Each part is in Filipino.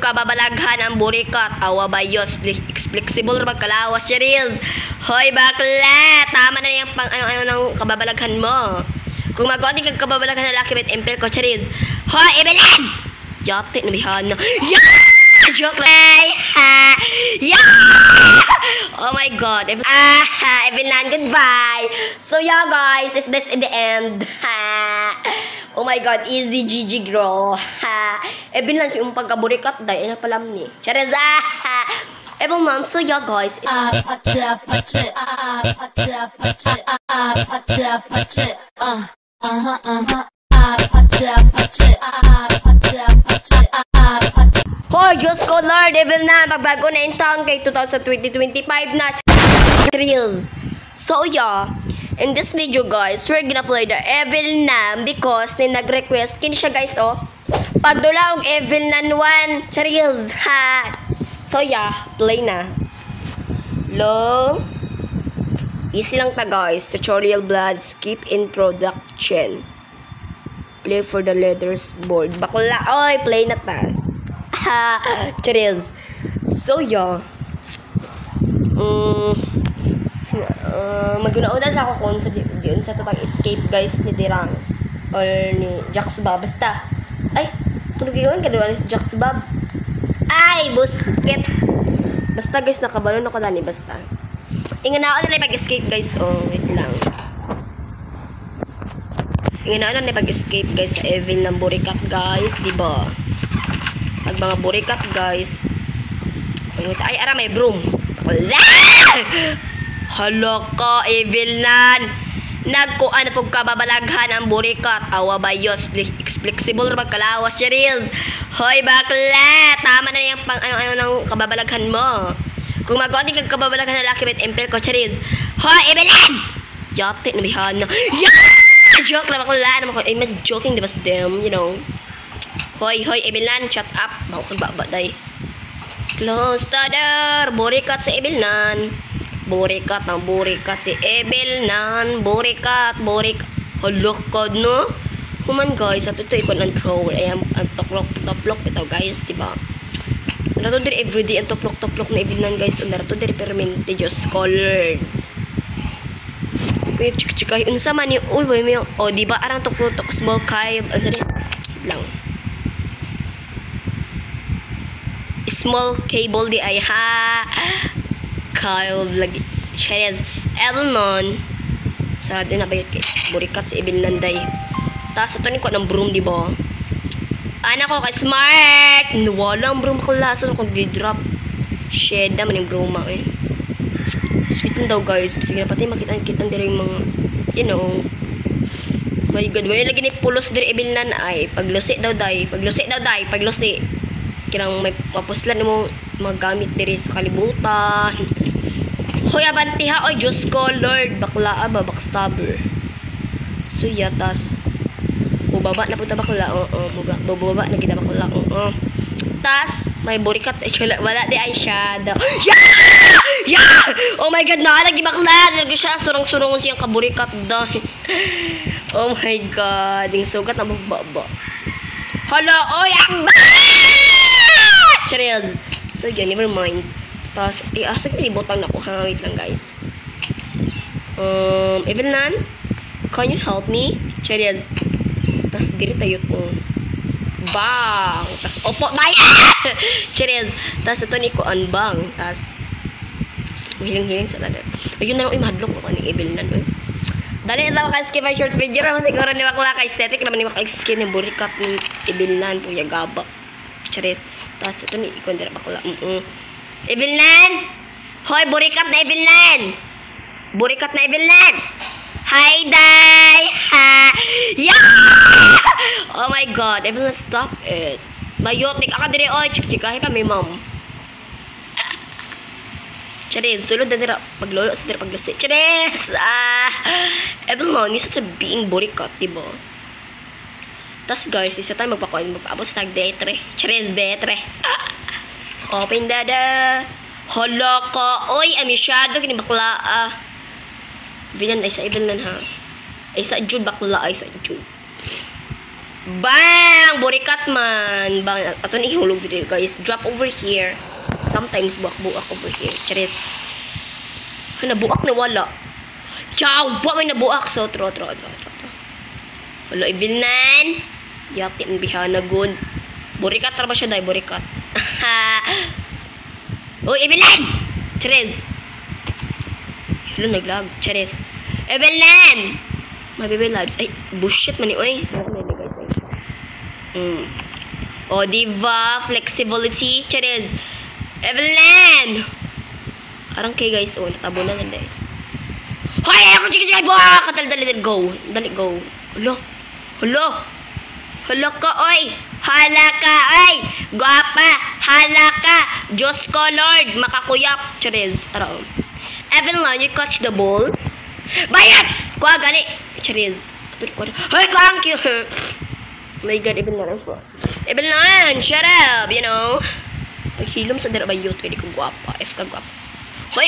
kababalaghan ang burikat. Awa bayos, flexible magkalawas, Cheryl. Hoy bakla, tama na yung pang ano ng kababalaghan mo. Kung mag-ating kang kababalaghan na laki with impel ko, Cheryl. Hoy, Evelyn! Yate, nabihan na. Yeah! Joke lang. Yeah! Oh my god. Evelyn, goodbye. So yeah guys, is this in the end? Oh my god, easy GG girl. Evelyn, yung pagkaburikat dahil na palam ni. Chareza. Evelyn, so yeah guys. Hoy, Diyos ko Lord, Evelyn na, magbago na yung taon kay 2020-25 na Reels. So yeah, in this video guys, we're gonna play the Evelyn na because ni nag-request kin siya guys oh. Pagdula og Evelyn na 1 Reels ha. So yeah, play na. Low. Easy lang ta guys, tutorial blood, skip introduction. Play for the letters board. Bakla, oy, play na ta. Cheers. So yeah. Maguna-una sa ako kung sa diyon sa to pang escape guys ni Dirang or ni Jax Bob basta. Ay, tunog yun kadua ni Jax Bob. Ay, busket. Basta guys nakabalon ako dani basta. Ingon na ako na pag-escape guys. Oh, wait lang. Ingon na na pag-escape guys sa Evelyn ng burikat guys, di ba? Pag mga burikat guys. Ay, ara may broom. Hala ka, Evelyn. Nagkuan na pag kababalaghan ang burikat. Awa bayos, flexible magkalawas, Cheryl. Hoy bakla, tama na yung pang ano ng kababalaghan mo. Kung mag-ating kang kababalaghan na laki with impel ko, Cheryl. Hoy, Evelyn! Yate, nabihan na. Yeah! Joke lang bakla naman ko. I'm joking, di ba them, you know. Hoy, Evelyn, shut up. Bawa kang baba, day. Close the door. Burikat si Evelyn. Burikat si Evelyn. Burikat. Hala ka, no? Kuman, guys. At ito, ikon ang troll. Ayan, ang toplok. Ito, guys, diba? Narato din everyday ang toplok na Evelyn, guys. Narato din permanente, just colored. Kuya, chika. Unsa man yung, uy, may yung, o, diba? Arang toklok, small kayo. Ang sabi, lang. Small cable di ay ha. Kyle lagi. Shares Evelyn. Sarad din na bayot kay burikat si Evelyn day. Tas ito ni ko ng broom di ba? Anak ko kay smart. Walang broom klase ko gi-drop. Shed naman yung broom eh. Sweet daw guys. Sige na pati makita diri yung mga you know. My god, may lagi ni pulos diri Evelyn ay paglusi daw day. Paglusi. Kirang may mapuslan mo magamit diri sa kalibutan. Hoy abanti ha, oy Diyos ko Lord, bakla ba backstabber. So yatas. Bubaba na punta bakla. Bubaba na kita bakla. Tas may burikat wala di ay shadow. Yeah! Oh my god, na lagi bakla. Lagi siya surong-surong siyang kaburikat daw. Oh my god, ding sugat na magbaba. Hala, oy ang Cheryl. So yeah, never mind. Tapos, asa kalibutan ako ha. Wait lang guys. Evelyn, can you help me? Cheryl. Tapos, diri tayo po. Bang! Tapos, opo, bye! Cheryl. Tapos, ito ni ko bang. Tapos, hiling-hiling sa lahat. Ayun na lang, mahadlok ako ni Evelyn. Dali na lang maka-skip ang short video. Naman siguro ni Bakla ka-aesthetic. Naman ni maka-skip ng burikat ni Evelyn. Puya gaba. Cheryl. Tapos ito ni ikon dira bakla. Evelyn! Hoy, burikat na Evelyn! Hi, day! Ha! Yeah! Oh my god, Evelyn, stop it. Bayotik ako diri oy, chikahi pa may mom. Cheryl, sulod na dira paglolo sa dira paglusi. Cheryl! Evelyn, isa sa being burikat, diba? Tas guys, isa tayo magpaabot sa tag D3. Cheers D3. Open dada. Hala ka. Oy, amisyado kini bakla. Villain ay sa Evelyn ha. Ay sa Jude bakla ay sa Jude. Bang! Burikat man. Bang. Ato ni ihulog dito guys. Drop over here. Sometimes buak-buak over here. Charis. Nabuak na wala. Ciao! Buak may nabuak. So, tro. Wala, Evelyn. Yati ang bihana good. Burikat ra ba siya dahil? Burikat. Uy, Evelyn! Charis. Hello, naglag. Charis. Evelyn! My baby loves. Ay, bullshit man ni. Uy. Guys, Oh, diva. Flexibility. Charis. Evelyn! Arang kay guys. Oh, natabo na ganda eh. Hoy! Ako chika buha! Dali, go. Dali, go. Hala ka, oy! Hala ka, oy! Guwapa! Hala ka! Diyos ko, Lord! Makakuyak! Charis. Araw. Evelyn, you catch the ball? Bayat! Kuha, gani! Charis. Hoy, thank you! My God, Evelyn. Evelyn, shut up! You know? Maghilom sa darabayot. Kaya di ko guwapa. F ka guwapa. Hoy!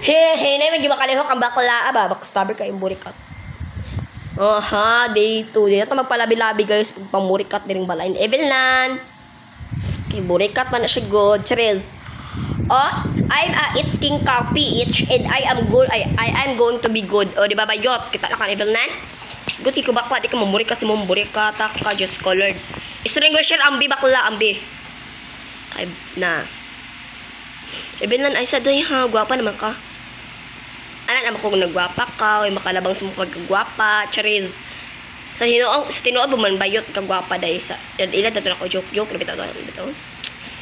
Hey, na yung makalihok ang bakla. Aba, backstabber ka yung burikat. Aha, day 2. Di na ito magpalabi-labi guys. Pamurikat din yung balain. Evelyn. Okay, burikat man na siya good. Charis. Oh, it's King Copy each and I am good. I am going to be good. Oh, di ba bayot? Kita na ka, Evelyn. Good, ikaw bakla. Di ka mamurikat si mamurikat. Taka, just colored. Extinguisher, ambi bakla, ambi. Type na. Evelyn, ay sa day ha. Gwapa naman ka. Anak naman kung nagwapa ka, ay makalabang sa mga pagkagwapa, charis. Sa tinuod man bayot kagwapa dahil sa ilan dato na ko joke bitaw.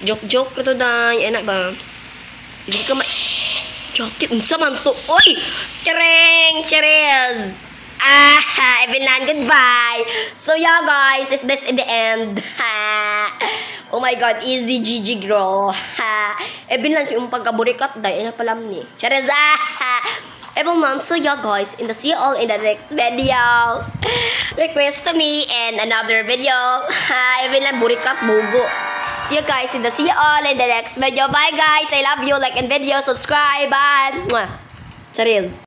Joke to dahil enak ba? Hindi ka joke unsa man to. Oy! Charis. Evelyn, goodbye. So yeah guys, is this in the end? Oh my God, easy GG girl. Evelyn yung pagkaburikat dahil na palam ni. Charis. Evelyn, so yeah guys, see you all in the next video. Request to me in another video. Evelyn, burikat, bugo. See you guys see you all in the next video. Bye guys, I love you. Like and video, subscribe, bye. Charis.